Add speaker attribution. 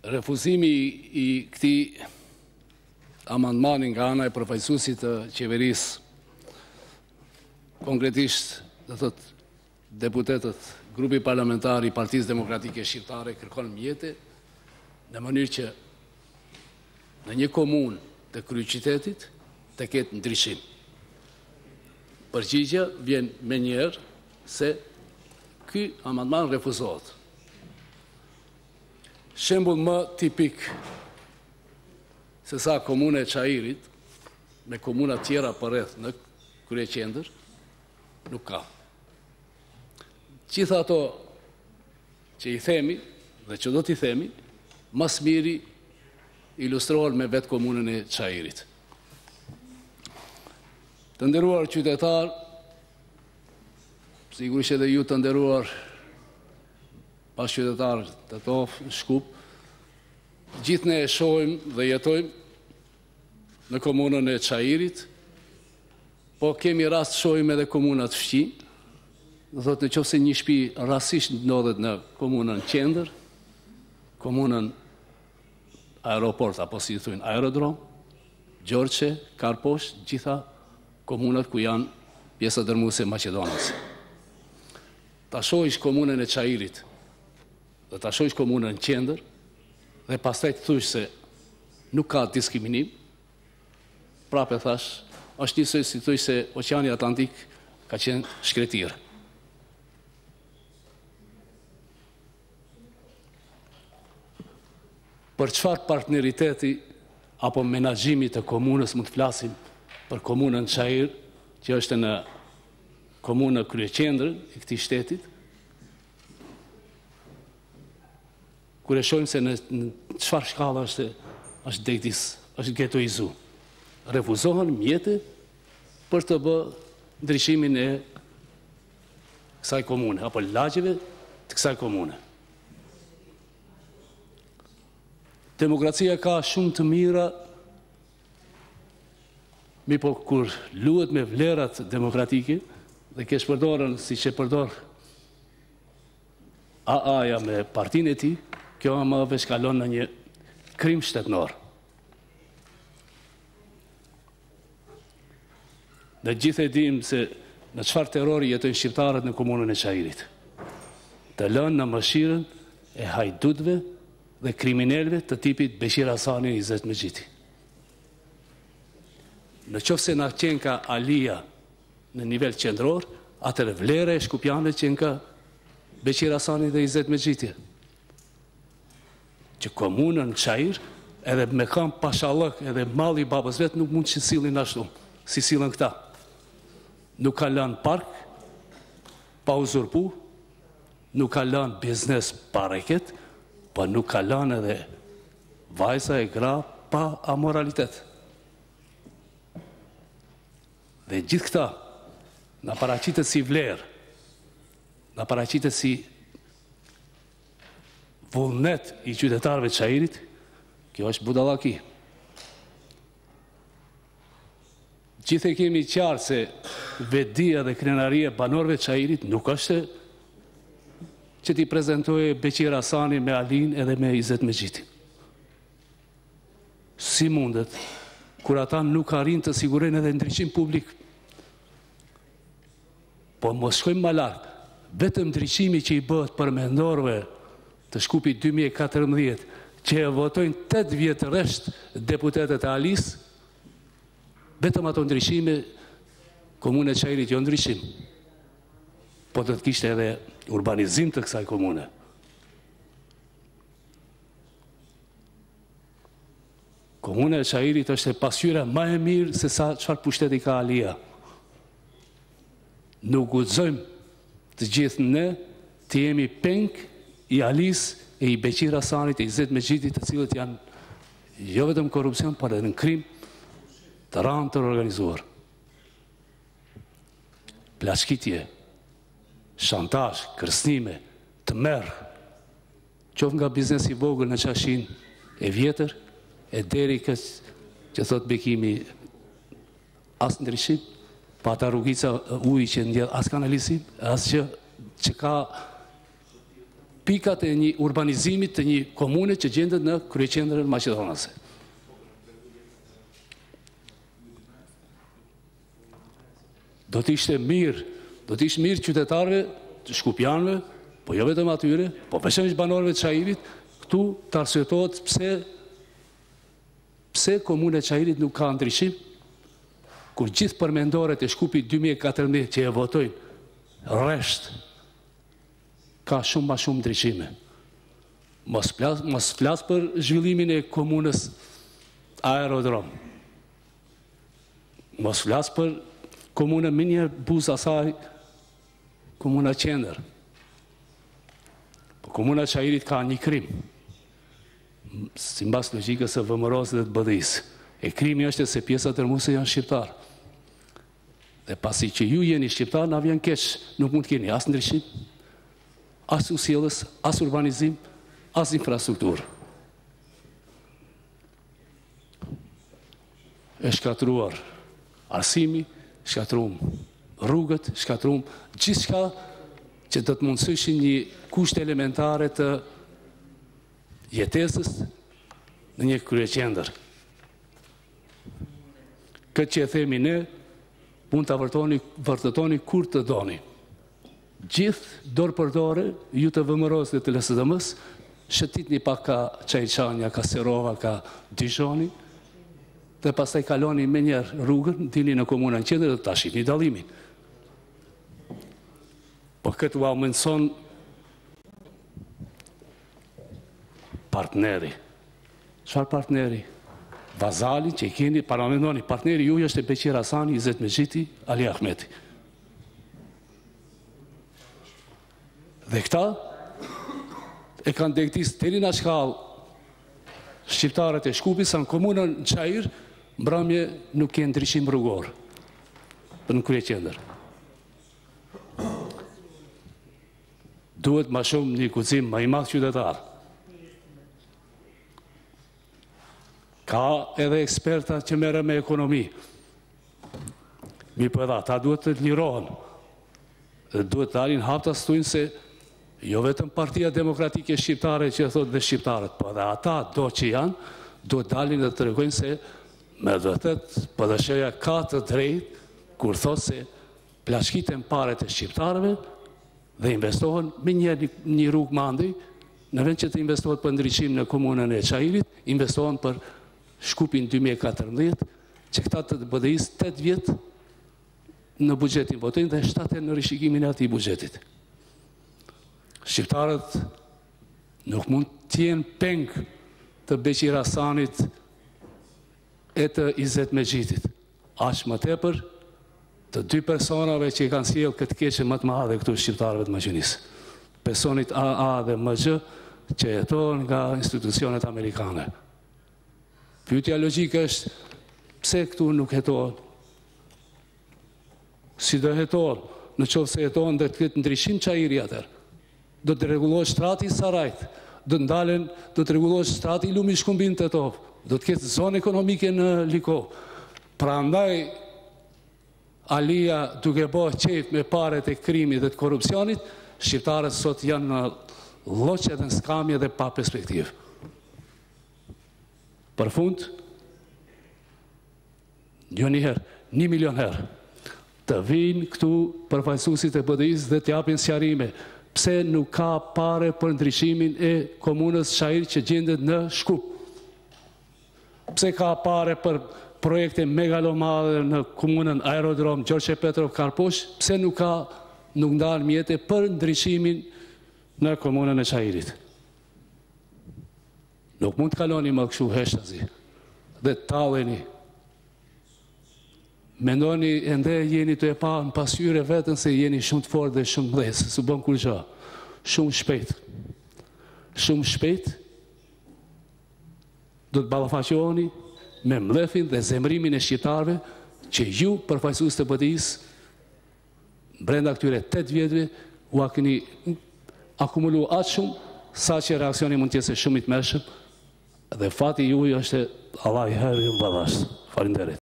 Speaker 1: refuzimi i këtij amandmani nga ana e përfaqësuesit të qeverisë, konkretisht, do thotë, deputetët, grupi parlamentar i Partisë Demokratike Shqiptare kërkon mjete në mënyrë që në një komunë të kryeqytetit të ketë ndryshim. Përgjigja vjen menjëherë se ky amandman refuzohet. Shembull më tipik se sa komuna e Çajirit me komuna tjera përreth në kryeqendër nuk ka. Gjitha ato që i themi dhe që do t'i themi, mas miri ilustrohen me vetë komunën e Çajirit. Të nderuar qytetar, sigurisht edhe ju të nderuar pas qytetar të tof, Shkup, gjithë ne e shohim dhe jetojmë në komunën e Çajirit, po kemi rast shohim edhe komunat fqinj. Do thotë nëse një shtëpi rastësisht ndodhet në komunën qendër, komunën aeroport apo si thonë aerodrom, Gjorshe, Karposh, gjitha komunat ku janë pjesa dërmuese e Maqedonisë. Ta shohësh komunën e Çajirit dhe ta shohësh komunën qendër dhe pastaj të thush se nuk ka diskriminim, prapë thash, është njësoj si thuj se Oqeani Atlantik ka qenë shkretirë. Për çfarë partneriteti apo menaxhimi të komunës mund të flasim për komunën Çajir, që është në komunë kryeqendër e këtij shtetit, kur e shohim se në çfarë shkalla është degdis, është getoizu. Refuzohen mjete për të bërë ndryshimin e kësaj komune, apo lagjeve të kësaj komune. Demokracia ka shumë të mira, mi po kur luhet me vlerat demokratike, dhe kesh përdorën si që përdor AA-ja me partinë e tij, kjo më shkalon në një krim shtetënor. Dhe gjithë e dim se në çfarë terrori jetojnë shqiptarët në komunën e Çajirit. Të lënë në mëshirën e hajdutëve dhe kriminalëve të tipit Beqir Hasani i Izzet Mexhiti. Në qoftë se na qenë ka Alia në nivel qendror, atëherë vlera e shkupjanëve qenë ka Beqir Hasani dhe Izzet Mexhiti. Që komunën Çajir, edhe me kam pashallëk, edhe malli i babës vet nuk mund të sillin ashtu, si sillen këta. Nuk ka lënë park pa uzurpu, nuk ka lënë biznes pa reket, po nuk ka lënë edhe vajza e gra pa amoralitet. Dhe gjithë këta na paraqitet si vlerë, na paraqitet si vullnet i qytetarëve të Çajirit, kjo është budallaki. Gjithë e kemi qartë se vetdia dhe krenaria e banorëve të Çajirit nuk është që t'i prezentoj Beqir Hasani me Alin edhe me Izzet Mexhitin. Si mundet, kur ata nuk arrin të sigurojnë edhe ndryshim publik? Po mos shkojmë më lart, vetëm ndryshimi që i bëhet përmendorëve të Shkupit 2014, që e votojnë 8 vjet rresht deputetët e Alis, vetëm ato ndryshime, komuna e Çajirit jo ndryshim, po të kishte edhe urbanizim të kësaj komune. Komuna e Çajirit është e pasqyra më e mirë se sa çfarë pushteti ka Alia. Nuk guxojmë të gjithë ne të jemi peng i Alis e i Beqir Hasanit e Izzet Mexhitit, të cilët janë jo vetëm korrupsion, por edhe në krim të rënd të organizuar. Plashkitje, shantazh, kërcënime, të merr, qoftë nga biznesi i vogël në Çashin e vjetër, e deri që thot Bekimi, as ndryshim, pa ata rrugica ujë që ndjedh as kanalizim, as që ka pikat e një urbanizimit të një komune që gjendet në kryeqendrën maqedonase. Do t'ishte mirë qytetarëve të shkupjanëve, po jo vetëm atyre, po veçanërisht banorëve të Çajirit, këtu të arsyetohet pse komuna e Çajirit nuk ka ndryshim, kur gjithë përmendoret e Shkupit 2014 që e votojnë rresht, ka shumë ma shumë ndryshime. Mos flas për zhvillimin e komunës Aerodrom. Mos flas për komunën minje buzë asaj, komuna Qendër. Po komuna Çajirit ka një krim, simbas logjikës së VMRO-s dhe të BDI-s. E krimi është se pjesa tërmuese janë shqiptar. Dhe pasi që ju jeni shqiptar, na vjen keq, nuk mund të keni as ndryshim, as usjellës, as urbanizim, as infrastrukturë. E shkatruar arsimi, shkatruam rrugët, shkatruam gjithçka që do të mundësishin një kushte elementare të jetesës në një kryeqendër. Këtë që e themi ne, mund të vërtetoni kur të doni. Gjithë dorë për dore, ju të VMRO-s dhe të LSDM-s, shëtit një pak ka Çajçania, ka Serova, ka Dijoni, dhe pastaj kaloni me njerë rrugën, dini në komunën Qendër dhe ta shihni dallimin. Po këtë u aumentson partneri. Çfarë partneri? Vazalin që i keni, paramendoni, partneri juaj është e Beqir Hasani, Izet Mexhiti, Ali Ahmeti. Dhe këta e kanë degtis deri në shkallë shqiptarët e Shkupit, sa në komunën Çajir, mbrëmje nuk ke ndryshim rrugor për në kryeqendër. Duhet ma shumë një guxim ma i madh qytetar. Ka edhe eksperta që merren me ekonomi. Mirë po edhe ata duhet të lirohen. Dhe duhet të dalin hapta thujnë se jo vetëm Partia Demokratike Shqiptare që thotë dhe shqiptarët, po edhe ata do që janë, duhet dalin dhe të tregojnë se me vërtet PD-SHE-ja ka të drejtë kur thotë se plashkiten paret e shqiptarëve dhe investohen me një rrugë mandi, në vend që të investohet për ndryshim në komunën e Çajirit, investohen për Shkupin 2014, që këta të BDI-s 8 vjetë në buxhetin votojnë dhe 7 në rishikimin e atij buxhetit. Shqiptarët nuk mund të jenë peng të Beqir Hasanit e të Izet Mexhitit. Aq më tepër të dy personave që i kanë sjellë këtë keqe më të madhe këtu shqiptarëve të Maqedonisë. Personit AA dhe MG që jetojnë nga institucionet amerikane. Pyetja logjike është pse këtu nuk jetohen? Si do jetohen? Në qoftë se jetohen dhe të ketë ndryshim Çajiri atër. Do të rregullohet shtrati i Sarajt, do të rregullohet shtrati i Lumi Shkumbin Tetov, do të ketë zonë ekonomike në Liko. Prandaj Alia duke bërë qejf me paret e krimit dhe të korrupsionit, shqiptarët sot janë në lloqe dhe në skamje dhe pa perspektivë. Për fund, jo një herë, 1 milion herë, të vinë këtu përfaqësuesit e BDI-s dhe të japin sqarime pse nuk ka pare për ndryshimin e komunës Çajir që gjendet në Shkup. Pse ka pare për projekte megalomane në komunën Aerodrom, Gjorgje Petrov, Karposh, pse nuk ndalen mjete për ndryshimin në komunën e Çajirit. Nuk mund të kaloni më kështu heshtazi dhe të talleni. Mendoni ende jeni të e pa në pasqyre vetën se jeni shumë të fortë dhe shumë mëdhes, s'u bën kur gjë. Shumë shpejt. Shumë shpejt do të ballafaqoheni me mlefin dhe zemrimin e shqiptarëve që ju përfaqësues të BDI-s brenda këtyre 8 vjetëve u keni akumuluar aq shumë sa që reaksioni mund të jetë shumë i tmerrshëm dhe fati juaj është Allah i herë ju mbavash. Faleminderit.